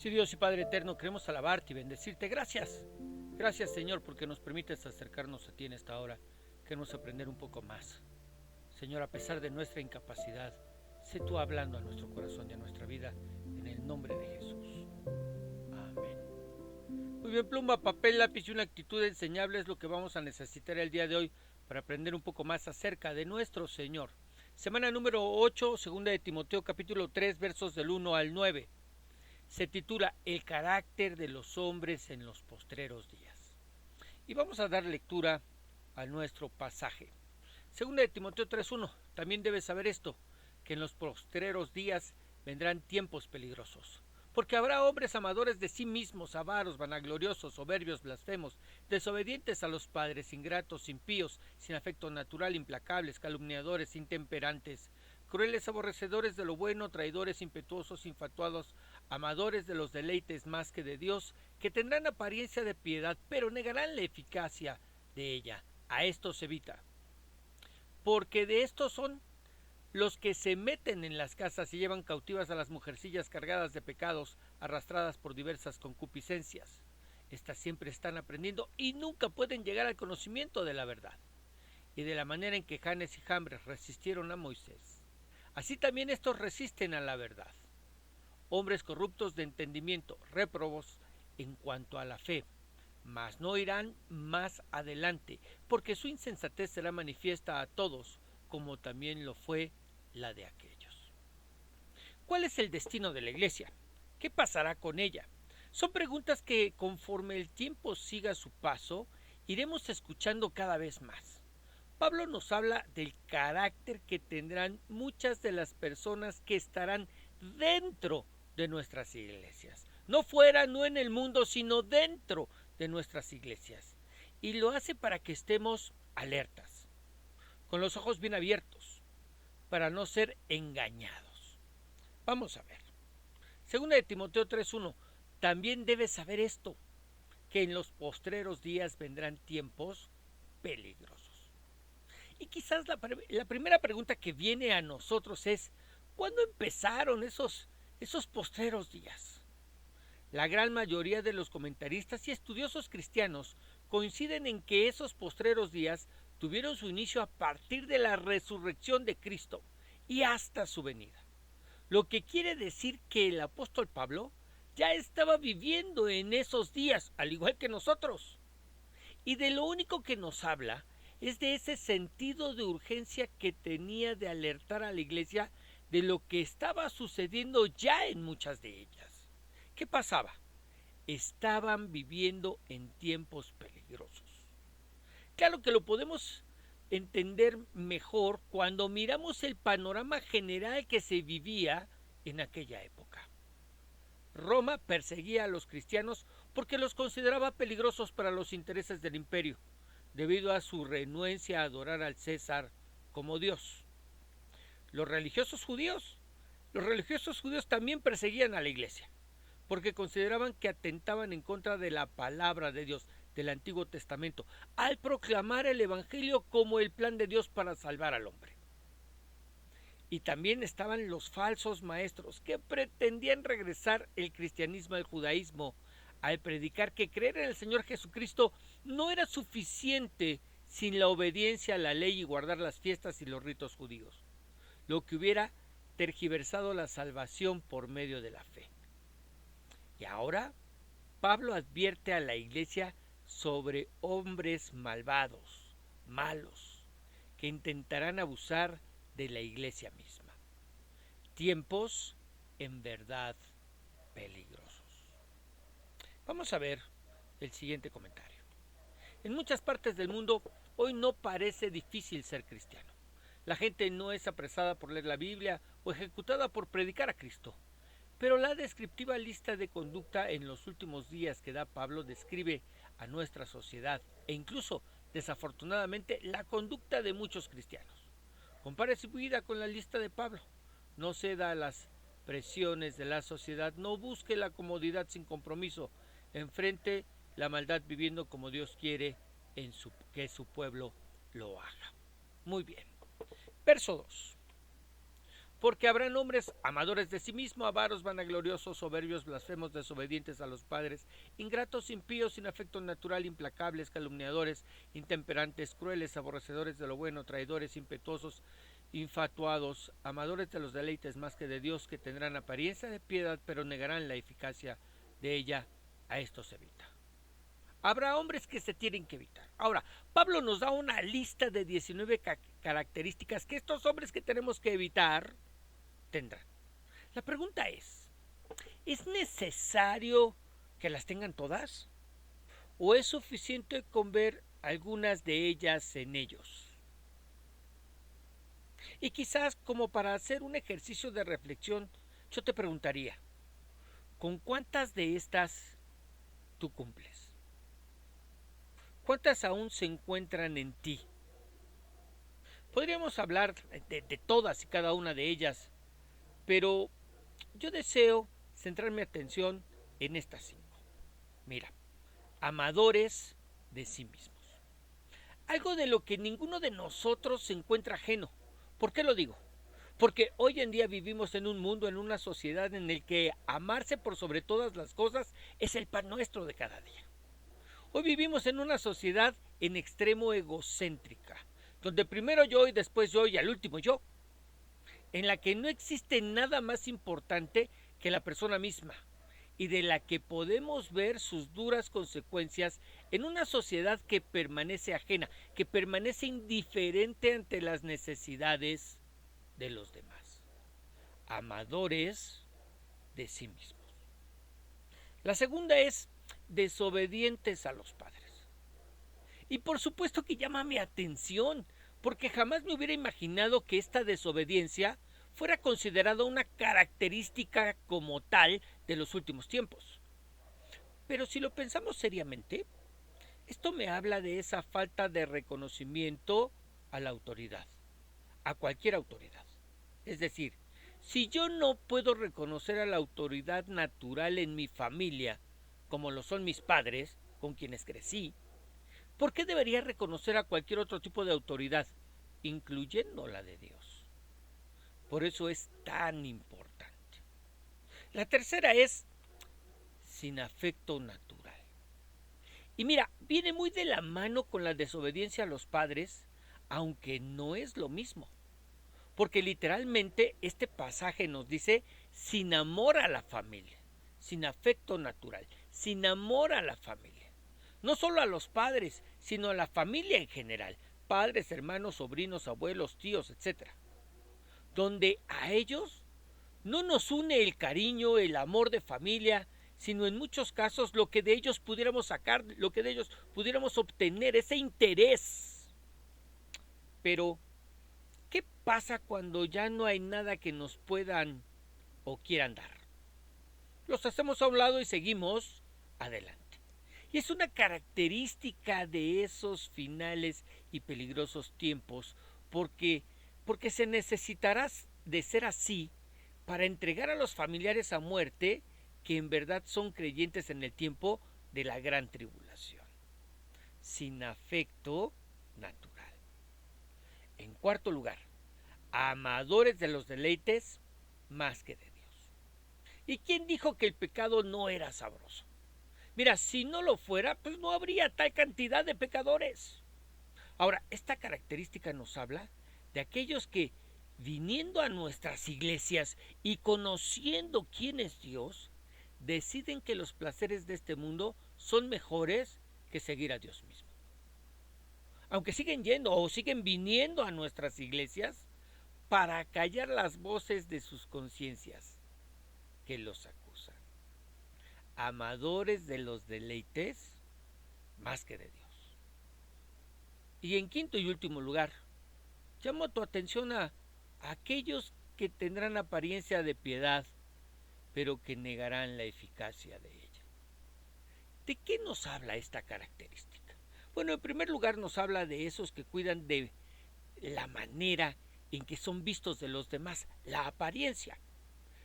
Sí, Dios y Padre eterno, queremos alabarte y bendecirte. Gracias. Gracias, Señor, porque nos permites acercarnos a ti en esta hora. Queremos aprender un poco más. Señor, a pesar de nuestra incapacidad, sé tú hablando a nuestro corazón y a nuestra vida en el nombre de Jesús. Amén. Muy bien, pluma, papel, lápiz y una actitud enseñable es lo que vamos a necesitar el día de hoy para aprender un poco más acerca de nuestro Señor. Semana número 8, segunda de Timoteo, capítulo 3, versos del 1 al 9. Se titula El carácter de los hombres en los postreros días. Y vamos a dar lectura a nuestro pasaje. Segunda de Timoteo 3:1. También debes saber esto, que en los postreros días vendrán tiempos peligrosos. Porque habrá hombres amadores de sí mismos, avaros, vanagloriosos, soberbios, blasfemos, desobedientes a los padres, ingratos, impíos, sin afecto natural, implacables, calumniadores, intemperantes, crueles, aborrecedores de lo bueno, traidores, impetuosos, infatuados, amadores de los deleites más que de Dios, que tendrán apariencia de piedad, pero negarán la eficacia de ella. A estos evita. Porque de estos son los que se meten en las casas y llevan cautivas a las mujercillas cargadas de pecados, arrastradas por diversas concupiscencias. Estas siempre están aprendiendo y nunca pueden llegar al conocimiento de la verdad. Y de la manera en que Janes y Jambres resistieron a Moisés, así también estos resisten a la verdad. Hombres corruptos de entendimiento, réprobos en cuanto a la fe, mas no irán más adelante, porque su insensatez será manifiesta a todos, como también lo fue la de aquellos. ¿Cuál es el destino de la iglesia? ¿Qué pasará con ella? Son preguntas que, conforme el tiempo siga su paso, iremos escuchando cada vez más. Pablo nos habla del carácter que tendrán muchas de las personas que estarán dentro de nuestras iglesias. No fuera, no en el mundo, sino dentro de nuestras iglesias. Y lo hace para que estemos alertas, con los ojos bien abiertos, para no ser engañados. Vamos a ver. Segunda de Timoteo 3:1. También debes saber esto, que en los postreros días vendrán tiempos peligrosos. Y quizás la primera pregunta que viene a nosotros es, ¿cuándo empezaron esos postreros días? La gran mayoría de los comentaristas y estudiosos cristianos coinciden en que esos postreros días tuvieron su inicio a partir de la resurrección de Cristo y hasta su venida. Lo que quiere decir que el apóstol Pablo ya estaba viviendo en esos días, al igual que nosotros. Y de lo único que nos habla es de ese sentido de urgencia que tenía de alertar a la iglesia de lo que estaba sucediendo ya en muchas de ellas. ¿Qué pasaba? Estaban viviendo en tiempos peligrosos. Claro que lo podemos entender mejor cuando miramos el panorama general que se vivía en aquella época. Roma perseguía a los cristianos porque los consideraba peligrosos para los intereses del imperio, debido a su renuencia a adorar al César como Dios. Los religiosos judíos también perseguían a la iglesia, porque consideraban que atentaban en contra de la palabra de Dios, del Antiguo Testamento, al proclamar el Evangelio como el plan de Dios para salvar al hombre. Y también estaban los falsos maestros que pretendían regresar el cristianismo al judaísmo, al predicar que creer en el Señor Jesucristo no era suficiente sin la obediencia a la ley y guardar las fiestas y los ritos judíos, lo que hubiera tergiversado la salvación por medio de la fe. Y ahora Pablo advierte a la iglesia sobre hombres malvados, malos, que intentarán abusar de la iglesia misma. Tiempos en verdad peligrosos. Vamos a ver el siguiente comentario. En muchas partes del mundo hoy no parece difícil ser cristiano. La gente no es apresada por leer la Biblia o ejecutada por predicar a Cristo. Pero la descriptiva lista de conducta en los últimos días que da Pablo describe a nuestra sociedad e incluso, desafortunadamente, la conducta de muchos cristianos. Compare su vida con la lista de Pablo. No ceda a las presiones de la sociedad, no busque la comodidad sin compromiso, enfrente la maldad viviendo como Dios quiere que su pueblo lo haga. Muy bien. Verso 2. Porque habrán hombres amadores de sí mismos, avaros, vanagloriosos, soberbios, blasfemos, desobedientes a los padres, ingratos, impíos, sin afecto natural, implacables, calumniadores, intemperantes, crueles, aborrecedores de lo bueno, traidores, impetuosos, infatuados, amadores de los deleites más que de Dios, que tendrán apariencia de piedad, pero negarán la eficacia de ella. A estos evita. Habrá hombres que se tienen que evitar. Ahora, Pablo nos da una lista de 19 características que estos hombres que tenemos que evitar tendrán. La pregunta ¿es necesario que las tengan todas? ¿O es suficiente con ver algunas de ellas en ellos? Y quizás como para hacer un ejercicio de reflexión, yo te preguntaría, ¿con cuántas de estas tú cumples? ¿Cuántas aún se encuentran en ti? Podríamos hablar de todas y cada una de ellas, pero yo deseo centrar mi atención en estas 5. Mira, amadores de sí mismos. Algo de lo que ninguno de nosotros se encuentra ajeno. ¿Por qué lo digo? Porque hoy en día vivimos en un mundo, en una sociedad en el que amarse por sobre todas las cosas es el pan nuestro de cada día. Hoy vivimos en una sociedad en extremo egocéntrica, donde primero yo y después yo y al último yo, en la que no existe nada más importante que la persona misma y de la que podemos ver sus duras consecuencias en una sociedad que permanece ajena, que permanece indiferente ante las necesidades de los demás, amadores de sí mismos. La segunda es desobedientes a los padres. Y por supuesto que llama mi atención, porque jamás me hubiera imaginado que esta desobediencia fuera considerada una característica como tal de los últimos tiempos. Pero si lo pensamos seriamente, esto me habla de esa falta de reconocimiento a la autoridad, a cualquier autoridad. Es decir, si yo no puedo reconocer a la autoridad natural en mi familia, como lo son mis padres, con quienes crecí, ¿por qué debería reconocer a cualquier otro tipo de autoridad, incluyendo la de Dios? Por eso es tan importante. La tercera es sin afecto natural. Y mira, viene muy de la mano con la desobediencia a los padres, aunque no es lo mismo. Porque literalmente este pasaje nos dice sin amor a la familia, sin afecto natural, sin amor a la familia. No solo a los padres, sino a la familia en general, padres, hermanos, sobrinos, abuelos, tíos, etc. Donde a ellos no nos une el cariño, el amor de familia, sino en muchos casos lo que de ellos pudiéramos sacar, lo que de ellos pudiéramos obtener, ese interés. Pero ¿qué pasa cuando ya no hay nada que nos puedan o quieran dar? Los hacemos a un lado y seguimos adelante. Y es una característica de esos finales y peligrosos tiempos, porque se necesitará de ser así para entregar a los familiares a muerte que en verdad son creyentes en el tiempo de la gran tribulación, sin afecto natural. En cuarto lugar, amadores de los deleites más que de Dios. ¿Y quién dijo que el pecado no era sabroso? Mira, si no lo fuera, pues no habría tal cantidad de pecadores. Ahora, esta característica nos habla de aquellos que, viniendo a nuestras iglesias y conociendo quién es Dios, deciden que los placeres de este mundo son mejores que seguir a Dios mismo. Aunque siguen yendo o siguen viniendo a nuestras iglesias para callar las voces de sus conciencias que los acusan. Amadores de los deleites más que de Dios. Y en quinto y último lugar, llamo tu atención a aquellos que tendrán apariencia de piedad, pero que negarán la eficacia de ella. ¿De qué nos habla esta característica? Bueno, en primer lugar nos habla de esos que cuidan de la manera en que son vistos de los demás, la apariencia.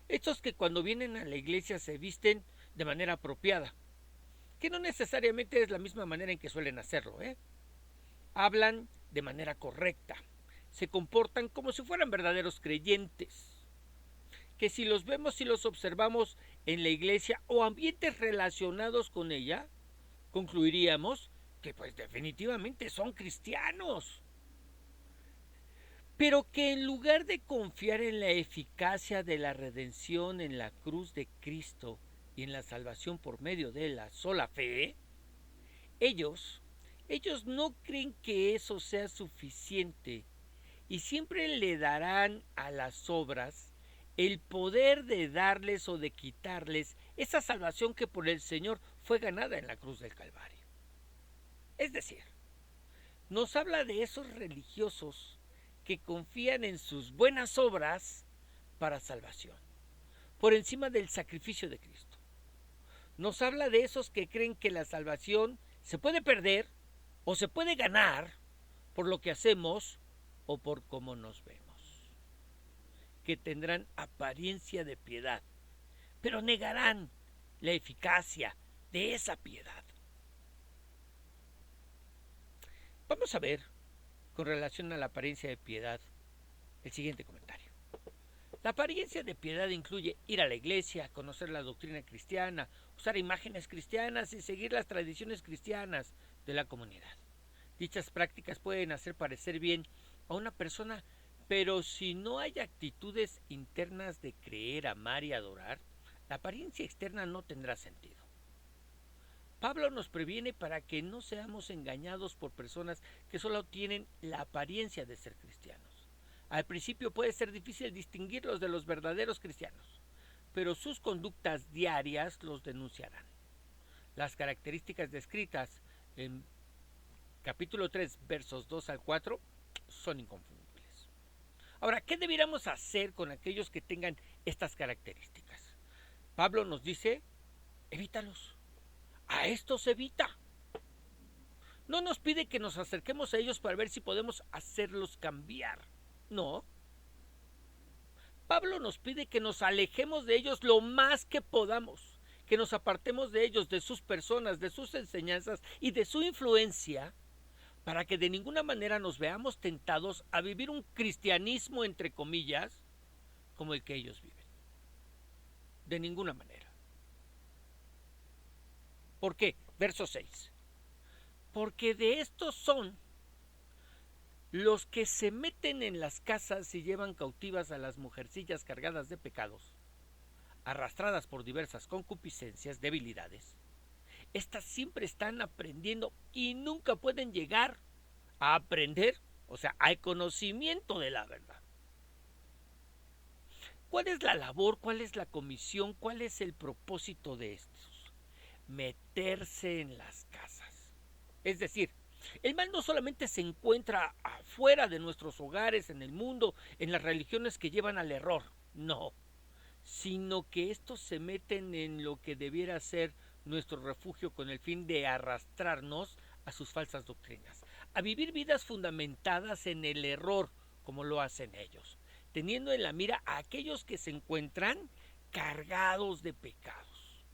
Estos que cuando vienen a la iglesia se visten de manera apropiada, que no necesariamente es la misma manera en que suelen hacerlo, Hablan de manera correcta, se comportan como si fueran verdaderos creyentes. que si los vemos, si los observamos en la iglesia o ambientes relacionados con ella, concluiríamos que pues definitivamente son cristianos, pero que en lugar de confiar en la eficacia de la redención en la cruz de Cristo y en la salvación por medio de la sola fe, ellos no creen que eso sea suficiente y siempre le darán a las obras el poder de darles o de quitarles esa salvación que por el Señor fue ganada en la cruz del Calvario. Es decir, nos habla de esos religiosos que confían en sus buenas obras para salvación, por encima del sacrificio de Cristo. Nos habla de esos que creen que la salvación se puede perder o se puede ganar por lo que hacemos o por cómo nos vemos, que tendrán apariencia de piedad, pero negarán la eficacia de esa piedad. Vamos a ver, con relación a la apariencia de piedad, el siguiente comentario. La apariencia de piedad incluye ir a la iglesia, conocer la doctrina cristiana, usar imágenes cristianas y seguir las tradiciones cristianas de la comunidad. Dichas prácticas pueden hacer parecer bien a una persona, pero si no hay actitudes internas de creer, amar y adorar, la apariencia externa no tendrá sentido. Pablo nos previene para que no seamos engañados por personas que solo tienen la apariencia de ser cristianos. Al principio puede ser difícil distinguirlos de los verdaderos cristianos, pero sus conductas diarias los denunciarán. Las características descritas en capítulo 3, versos 2 al 4, son inconfundibles. Ahora, ¿qué debiéramos hacer con aquellos que tengan estas características? Pablo nos dice, evítalos. A estos evita. No nos pide que nos acerquemos a ellos para ver si podemos hacerlos cambiar. No. Pablo nos pide que nos alejemos de ellos lo más que podamos, que nos apartemos de ellos, de sus personas, de sus enseñanzas y de su influencia, para que de ninguna manera nos veamos tentados a vivir un cristianismo, entre comillas, como el que ellos viven. De ninguna manera. ¿Por qué? Verso 6. Porque de estos son los que se meten en las casas y llevan cautivas a las mujercillas cargadas de pecados, arrastradas por diversas concupiscencias, debilidades. Estas siempre están aprendiendo y nunca pueden llegar a aprender, o sea, al conocimiento de la verdad. ¿Cuál es la labor? ¿Cuál es la comisión? ¿Cuál es el propósito de estos? Meterse en las casas. Es decir, el mal no solamente se encuentra afuera de nuestros hogares, en el mundo, en las religiones que llevan al error, no, sino que estos se meten en lo que debiera ser nuestro refugio con el fin de arrastrarnos a sus falsas doctrinas, a vivir vidas fundamentadas en el error, como lo hacen ellos, teniendo en la mira a aquellos que se encuentran cargados de pecados,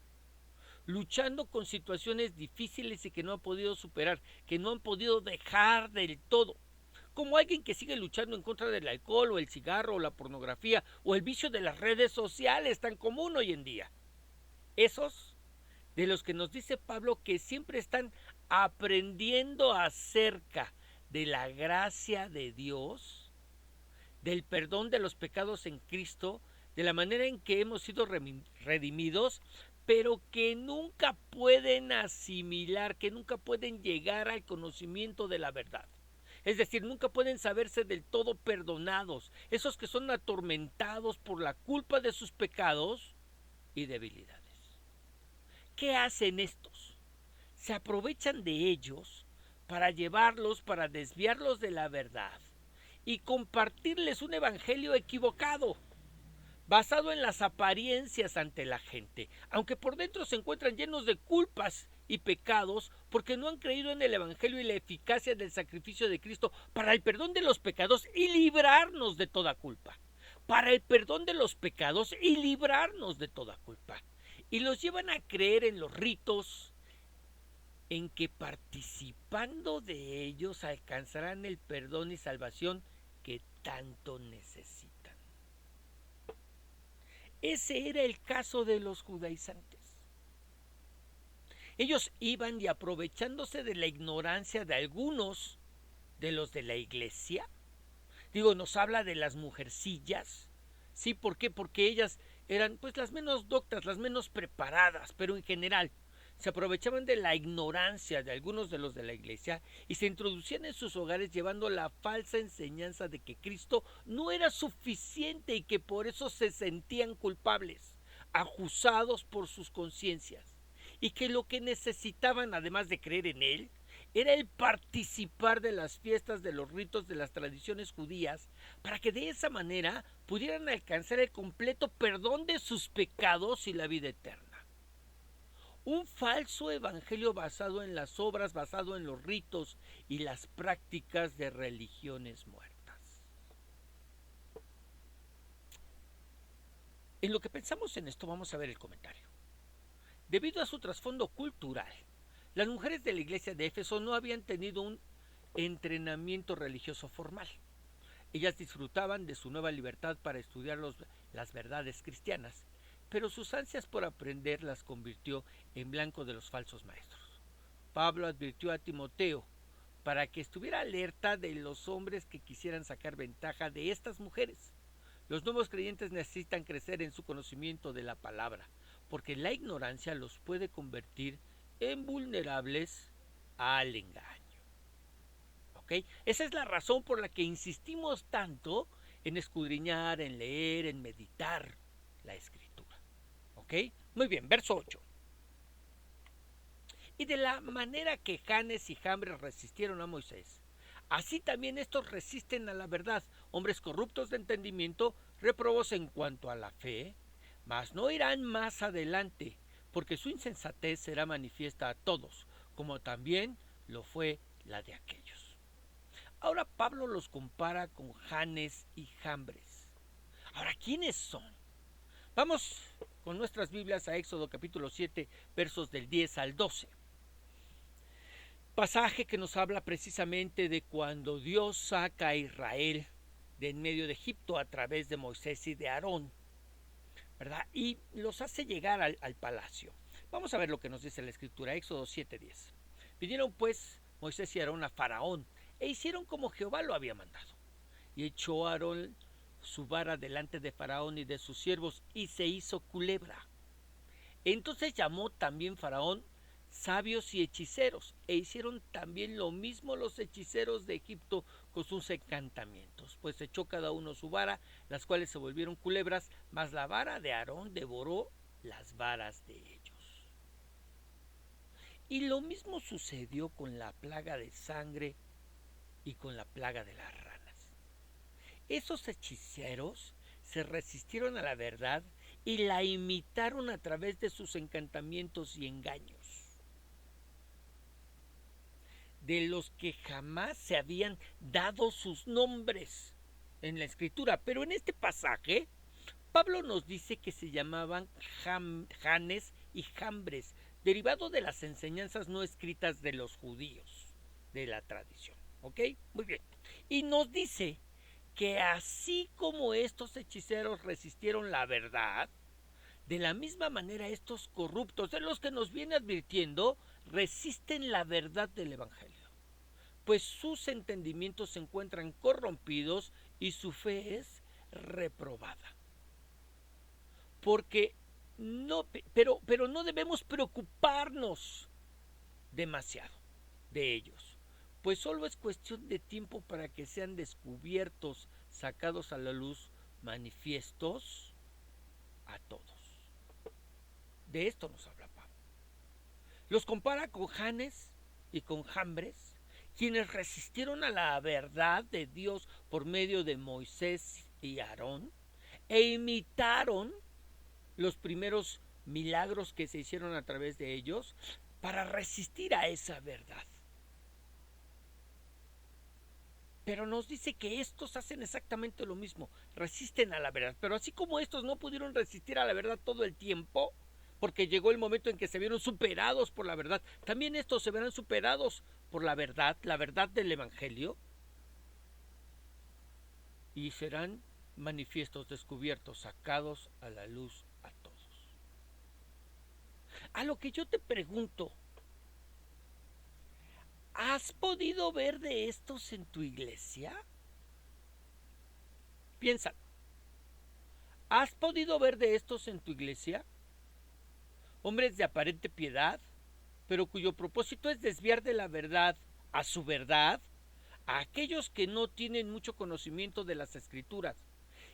luchando con situaciones difíciles y que no han podido superar, que no han podido dejar del todo, como alguien que sigue luchando en contra del alcohol o el cigarro o la pornografía o el vicio de las redes sociales tan común hoy en día. Esos de los que nos dice Pablo que siempre están aprendiendo acerca de la gracia de Dios, del perdón de los pecados en Cristo, de la manera en que hemos sido redimidos, pero que nunca pueden asimilar, que nunca pueden llegar al conocimiento de la verdad. Es decir, nunca pueden saberse del todo perdonados, esos que son atormentados por la culpa de sus pecados y debilidades. ¿Qué hacen estos? Se aprovechan de ellos para llevarlos, para desviarlos de la verdad y compartirles un evangelio equivocado, basado en las apariencias ante la gente, aunque por dentro se encuentran llenos de culpas y pecados porque no han creído en el evangelio y la eficacia del sacrificio de Cristo para el perdón de los pecados y librarnos de toda culpa. Para el perdón de los pecados y librarnos de toda culpa. Y los llevan a creer en los ritos, en que participando de ellos alcanzarán el perdón y salvación que tanto necesitan. Ese era el caso de los judaizantes. Ellos iban y aprovechándose de la ignorancia de algunos de los de la iglesia. Nos habla de las mujercillas. ¿Sí? ¿Por qué? Porque ellas eran pues las menos doctas, las menos preparadas, pero en general se aprovechaban de la ignorancia de algunos de los de la iglesia y se introducían en sus hogares llevando la falsa enseñanza de que Cristo no era suficiente y que por eso se sentían culpables, acusados por sus conciencias, y que lo que necesitaban, además de creer en Él, era el participar de las fiestas, de los ritos, de las tradiciones judías, para que de esa manera pudieran alcanzar el completo perdón de sus pecados y la vida eterna. Un falso evangelio basado en las obras, basado en los ritos y las prácticas de religiones muertas. En lo que pensamos en esto, vamos a ver el comentario. Debido a su trasfondo cultural, las mujeres de la iglesia de Éfeso no habían tenido un entrenamiento religioso formal. Ellas disfrutaban de su nueva libertad para estudiar las verdades cristianas, pero sus ansias por aprender las convirtió en blanco de los falsos maestros. Pablo advirtió a Timoteo para que estuviera alerta de los hombres que quisieran sacar ventaja de estas mujeres. Los nuevos creyentes necesitan crecer en su conocimiento de la palabra, porque la ignorancia los puede convertir en vulnerables al engaño. ¿Okay? Esa es la razón por la que insistimos tanto en escudriñar, en leer, en meditar la Escritura. ¿Ok? Muy bien, verso 8. Y de la manera que Janes y Jambres resistieron a Moisés, así también estos resisten a la verdad, hombres corruptos de entendimiento, réprobos en cuanto a la fe, mas no irán más adelante, porque su insensatez será manifiesta a todos, como también lo fue la de aquellos. Ahora Pablo los compara con Janes y Jambres. Ahora, ¿quiénes son? Vamos con nuestras Biblias a Éxodo capítulo 7, versos del 10 al 12. Pasaje que nos habla precisamente de cuando Dios saca a Israel de en medio de Egipto a través de Moisés y de Aarón, ¿verdad? Y los hace llegar al palacio. Vamos a ver lo que nos dice la Escritura, Éxodo 7:10. Vinieron pues Moisés y Aarón a Faraón, e hicieron como Jehová lo había mandado. Y echó Aarón su vara delante de Faraón y de sus siervos, y se hizo culebra. Entonces llamó también Faraón sabios y hechiceros, e hicieron también lo mismo los hechiceros de Egipto con sus encantamientos, pues echó cada uno su vara, las cuales se volvieron culebras, mas la vara de Aarón devoró las varas de ellos. Y lo mismo sucedió con la plaga de sangre y con la plaga de las ranas. Esos hechiceros se resistieron a la verdad y la imitaron a través de sus encantamientos y engaños, de los que jamás se habían dado sus nombres en la Escritura. Pero en este pasaje, Pablo nos dice que se llamaban Janes y Jambres, derivado de las enseñanzas no escritas de los judíos, de la tradición. ¿Ok? Muy bien. Y nos dice que así como estos hechiceros resistieron la verdad, de la misma manera estos corruptos, de los que nos viene advirtiendo, resisten la verdad del Evangelio, pues sus entendimientos se encuentran corrompidos y su fe es reprobada. Pero no debemos preocuparnos demasiado de ellos, pues solo es cuestión de tiempo para que sean descubiertos, sacados a la luz, manifiestos a todos. De esto nos habla Pablo. Los compara con Janes y con Jambres, quienes resistieron a la verdad de Dios por medio de Moisés y Aarón, e imitaron los primeros milagros que se hicieron a través de ellos para resistir a esa verdad. Pero nos dice que estos hacen exactamente lo mismo, resisten a la verdad. Pero así como estos no pudieron resistir a la verdad todo el tiempo, porque llegó el momento en que se vieron superados por la verdad, también estos se verán superados por la verdad del Evangelio, y serán manifiestos, descubiertos, sacados a la luz a todos. A lo que yo te pregunto, ¿has podido ver de estos en tu iglesia? Piensa, ¿has podido ver de estos en tu iglesia? Hombres de aparente piedad, pero cuyo propósito es desviar de la verdad a su verdad a aquellos que no tienen mucho conocimiento de las Escrituras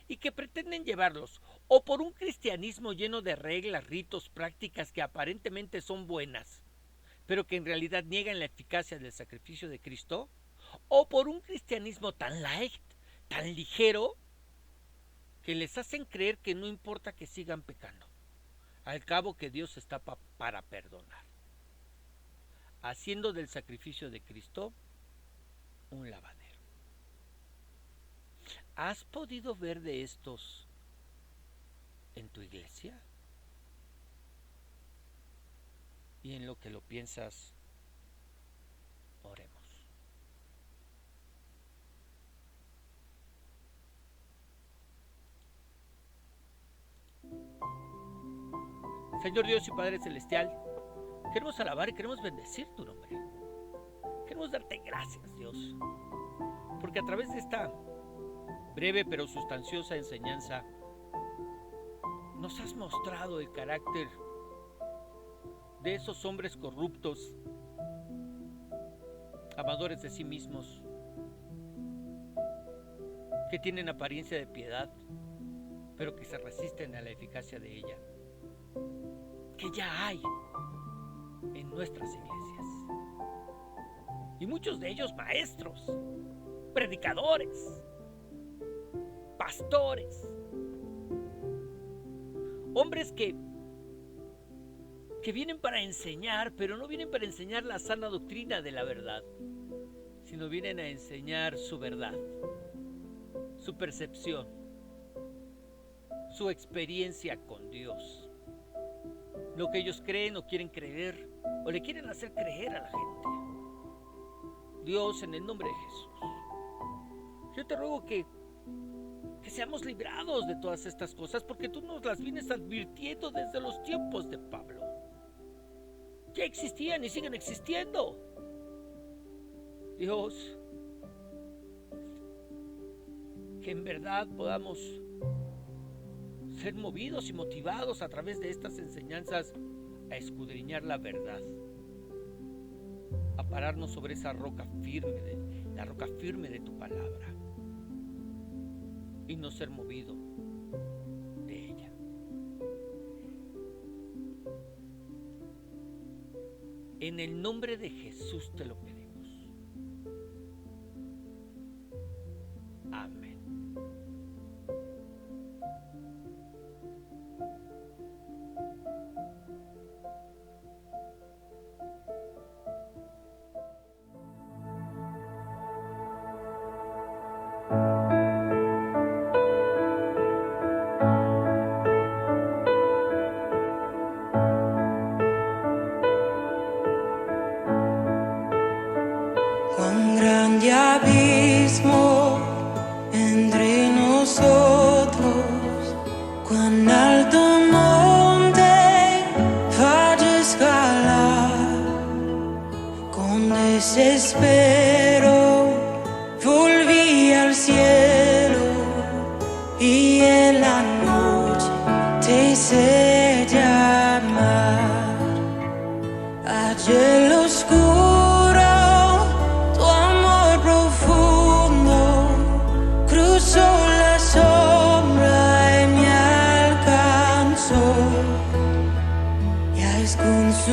y que pretenden llevarlos o por un cristianismo lleno de reglas, ritos, prácticas que aparentemente son buenas, pero que en realidad niegan la eficacia del sacrificio de Cristo, o por un cristianismo tan light, tan ligero, que les hacen creer que no importa que sigan pecando, al cabo que Dios está para perdonar, haciendo del sacrificio de Cristo un lavadero. ¿Has podido ver de estos en tu iglesia? Y en lo que lo piensas, oremos. Señor Dios y Padre Celestial, queremos alabar y queremos bendecir tu nombre. Queremos darte gracias, Dios, porque a través de esta breve pero sustanciosa enseñanza nos has mostrado el carácter de esos hombres corruptos, amadores de sí mismos, que tienen apariencia de piedad, pero que se resisten a la eficacia de ella, que ya hay en nuestras iglesias. Y muchos de ellos maestros, predicadores, pastores, hombres que vienen para enseñar, pero no vienen para enseñar la sana doctrina de la verdad, sino vienen a enseñar su verdad, su percepción, su experiencia con Dios, lo que ellos creen o quieren creer o le quieren hacer creer a la gente. Dios, en el nombre de Jesús, yo te ruego que seamos librados de todas estas cosas, porque tú nos las vienes advirtiendo desde los tiempos de Pablo. Ya existían y siguen existiendo. Dios, que en verdad podamos ser movidos y motivados a través de estas enseñanzas a escudriñar la verdad, a pararnos sobre esa roca firme, la roca firme de tu palabra, y no ser movido de ella. En el nombre de Jesús te lo pedimos. Amén. Cuán grande abismo entre nosotros, cuán alto monte para escalar. Con desespero volví al cielo y en la noche te hice llamar. Allá en lo oscuro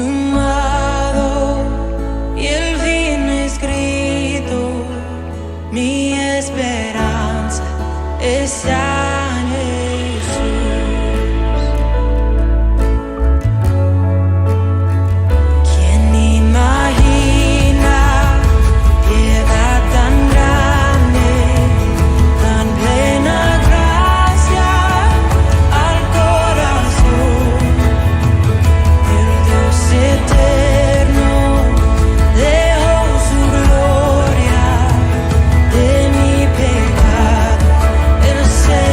consumado y el fin escrito, mi esperanza está en Jesús. ¿Quién imagina piedad tan grande, tan plena gracia al corazón? Eterno dejó su gloria de mi pecado, el Señor.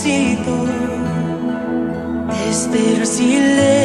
necesito. Te espero silencio.